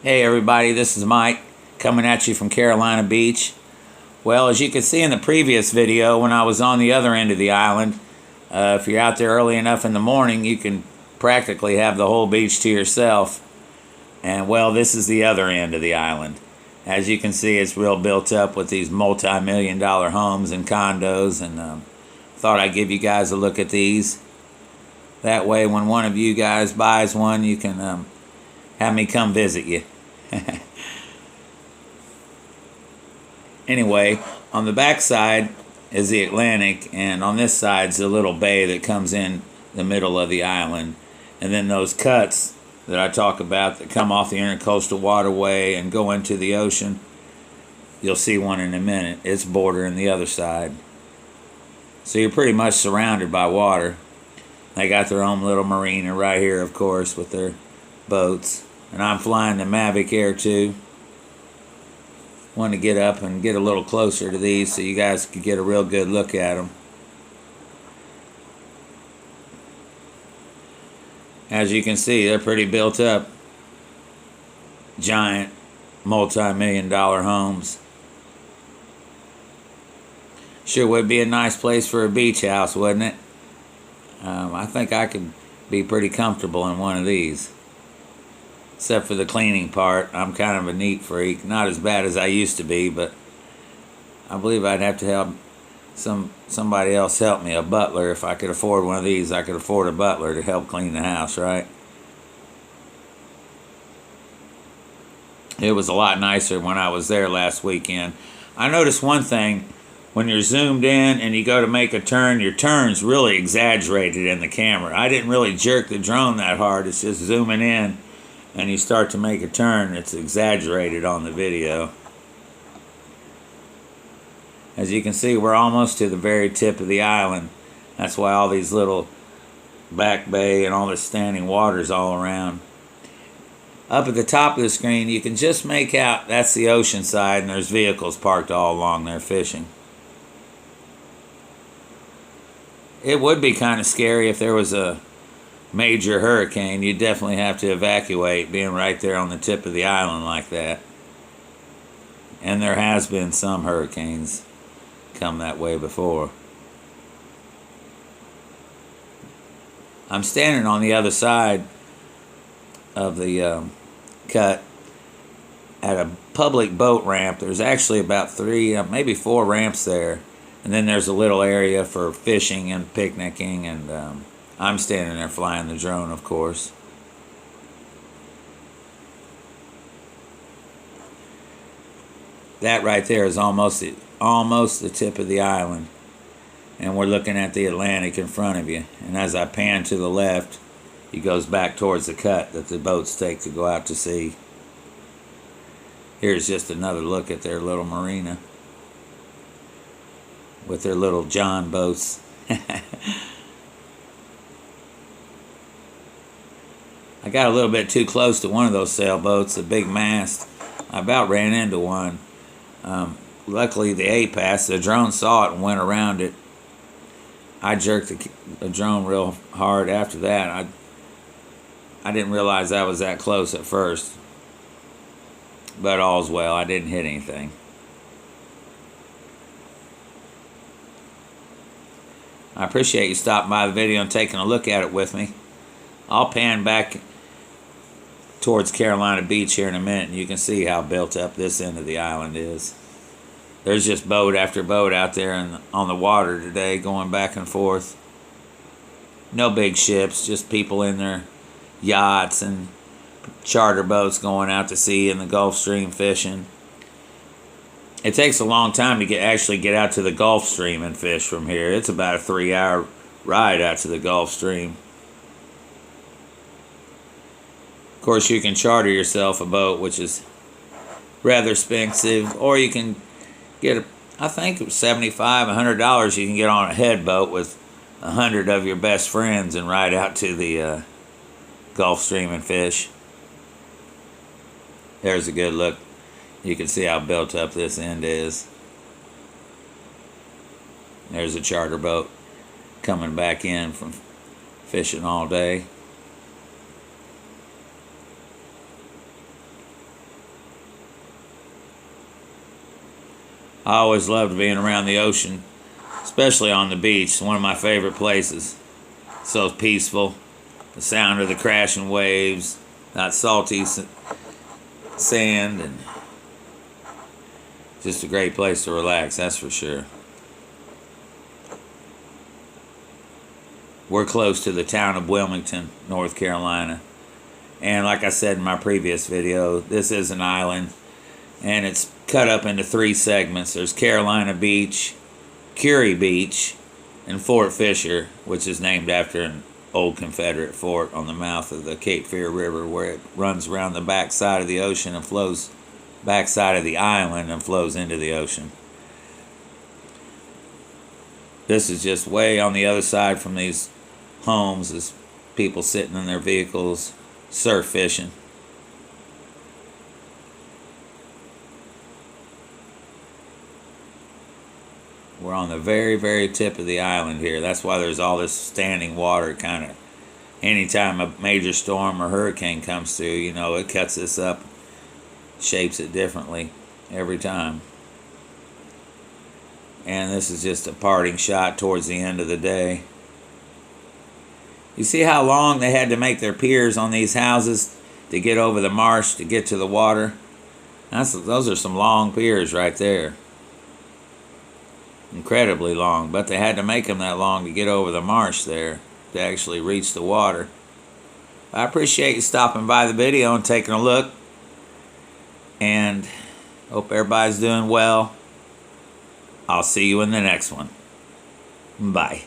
Hey everybody, this is Mike coming at you from Carolina Beach. Well, as you can see in the previous video, when I was on the other end of the island, if you're out there early enough in the morning, you can practically have the whole beach to yourself. And well, this is the other end of the island. As you can see, it's real built up with these multi-million-dollar homes and condos, and thought I'd give you guys a look at these. That way, when one of you guys buys one, you can have me come visit you. Anyway, on the back side is the Atlantic, and on this side is a little bay that comes in the middle of the island. And then those cuts that I talk about that come off the intercoastal waterway and go into the ocean, you'll see one in a minute. It's bordering the other side. So you're pretty much surrounded by water. They got their own little marina right here, of course, with their boats. And I'm flying the Mavic Air 2. Want to get up and get a little closer to these so you guys could get a real good look at them. As you can see, they're pretty built up. Giant, multi-million-dollar homes. Sure would be a nice place for a beach house, wouldn't it? I think I could be pretty comfortable in one of these. Except for the cleaning part. I'm kind of a neat freak. Not as bad as I used to be, but I believe I'd have to have somebody else help me, a butler. If I could afford one of these, I could afford a butler to help clean the house, right? It was a lot nicer when I was there last weekend. I noticed one thing. When you're zoomed in and you go to make a turn, your turn's really exaggerated in the camera. I didn't really jerk the drone that hard. It's just zooming in and you start to make a turn, it's exaggerated on the video. As you can see, we're almost to the very tip of the island. That's why all these little back bay and all this standing water's all around. Up at the top of the screen, you can just make out that's the ocean side, and there's vehicles parked all along there fishing. It would be kind of scary if there was a major hurricane. You'd definitely have to evacuate being right there on the tip of the island like that. And there has been some hurricanes come that way before. I'm standing on the other side of the cut at a public boat ramp. There's actually about 3, maybe 4 ramps there. And then there's a little area for fishing and picnicking, and I'm standing there flying the drone, of course. That right there is almost the tip of the island. And we're looking at the Atlantic in front of you. And as I pan to the left, he goes back towards the cut that the boats take to go out to sea. Here's just another look at their little marina with their little John boats. I got a little bit too close to one of those sailboats, a big mast. I about ran into one. Luckily, the A-pass, the drone saw it and went around it. I jerked the drone real hard after that. I didn't realize I was that close at first. But all's well, I didn't hit anything. I appreciate you stopping by the video and taking a look at it with me. I'll pan back towards Carolina Beach here in a minute, and you can see how built up this end of the island is. There's just boat after boat out there on the water today going back and forth. No big ships, just people in their yachts and charter boats going out to sea in the Gulf Stream fishing. It takes a long time to actually get out to the Gulf Stream and fish from here. It's about a 3-hour ride out to the Gulf Stream. Of course, you can charter yourself a boat, which is rather expensive, or you can get I think it was $75, $100 you can get on a head boat with 100 of your best friends and ride out to the Gulf Stream and fish. There's a good look. You can see how built up this end is. There's a charter boat coming back in from fishing all day. I always loved being around the ocean, especially on the beach. It's one of my favorite places. So peaceful. The sound of the crashing waves, that salty sand, and just a great place to relax, that's for sure. We're close to the town of Wilmington, North Carolina. And like I said in my previous video, this is an island, and it's cut up into 3 segments. There's Carolina Beach, Curie Beach, and Fort Fisher, which is named after an old Confederate fort on the mouth of the Cape Fear River, where it runs around the backside of the ocean and flows backside of the island and flows into the ocean. This is just way on the other side from these homes, is people sitting in their vehicles surf fishing. We're on the very, very tip of the island here. That's why there's all this standing water kind of. Anytime a major storm or hurricane comes through, you know, it cuts this up, shapes it differently every time. And this is just a parting shot towards the end of the day. You see how long they had to make their piers on these houses to get over the marsh, to get to the water? Those are some long piers right there. Incredibly long, but they had to make them that long to get over the marsh there, to actually reach the water. I appreciate you stopping by the video and taking a look, and hope everybody's doing well. I'll see you in the next one. Bye.